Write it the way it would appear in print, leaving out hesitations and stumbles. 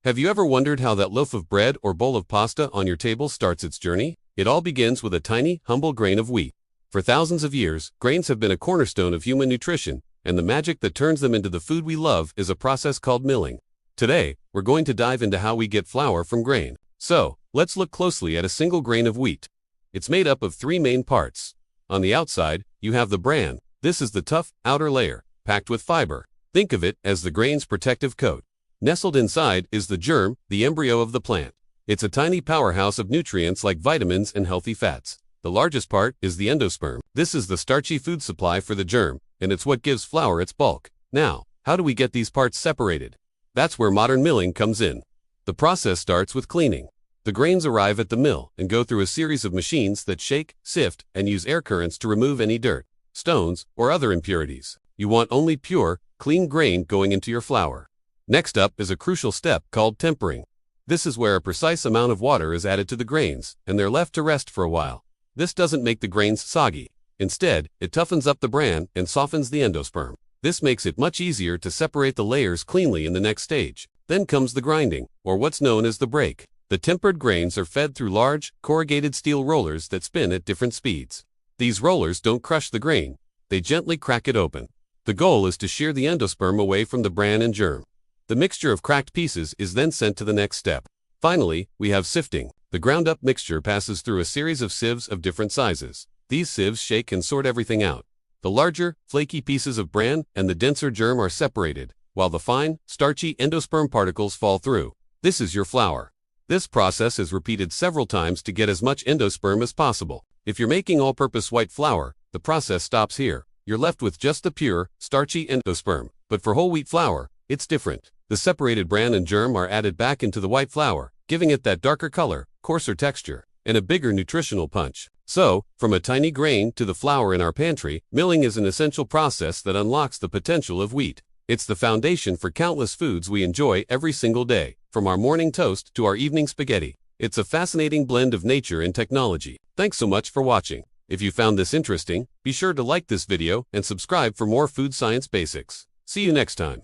Have you ever wondered how that loaf of bread or bowl of pasta on your table starts its journey? It all begins with a tiny, humble grain of wheat. For thousands of years, grains have been a cornerstone of human nutrition, and the magic that turns them into the food we love is a process called milling. Today, we're going to dive into how we get flour from grain. So, let's look closely at a single grain of wheat. It's made up of three main parts. On the outside, you have the bran. This is the tough, outer layer, packed with fiber. Think of it as the grain's protective coat. Nestled inside is the germ, the embryo of the plant. It's a tiny powerhouse of nutrients like vitamins and healthy fats. The largest part is the endosperm. This is the starchy food supply for the germ, and it's what gives flour its bulk. Now, how do we get these parts separated? That's where modern milling comes in. The process starts with cleaning. The grains arrive at the mill and go through a series of machines that shake, sift, and use air currents to remove any dirt, stones, or other impurities. You want only pure, clean grain going into your flour. Next up is a crucial step called tempering. This is where a precise amount of water is added to the grains, and they're left to rest for a while. This doesn't make the grains soggy. Instead, it toughens up the bran and softens the endosperm. This makes it much easier to separate the layers cleanly in the next stage. Then comes the grinding, or what's known as the break. The tempered grains are fed through large, corrugated steel rollers that spin at different speeds. These rollers don't crush the grain, they gently crack it open. The goal is to shear the endosperm away from the bran and germ. The mixture of cracked pieces is then sent to the next step. Finally, we have sifting. The ground-up mixture passes through a series of sieves of different sizes. These sieves shake and sort everything out. The larger, flaky pieces of bran and the denser germ are separated, while the fine, starchy endosperm particles fall through. This is your flour. This process is repeated several times to get as much endosperm as possible. If you're making all-purpose white flour, the process stops here. You're left with just the pure, starchy endosperm. But for whole wheat flour, it's different. The separated bran and germ are added back into the white flour, giving it that darker color, coarser texture, and a bigger nutritional punch. So, from a tiny grain to the flour in our pantry, milling is an essential process that unlocks the potential of wheat. It's the foundation for countless foods we enjoy every single day, from our morning toast to our evening spaghetti. It's a fascinating blend of nature and technology. Thanks so much for watching. If you found this interesting, be sure to like this video and subscribe for more food science basics. See you next time.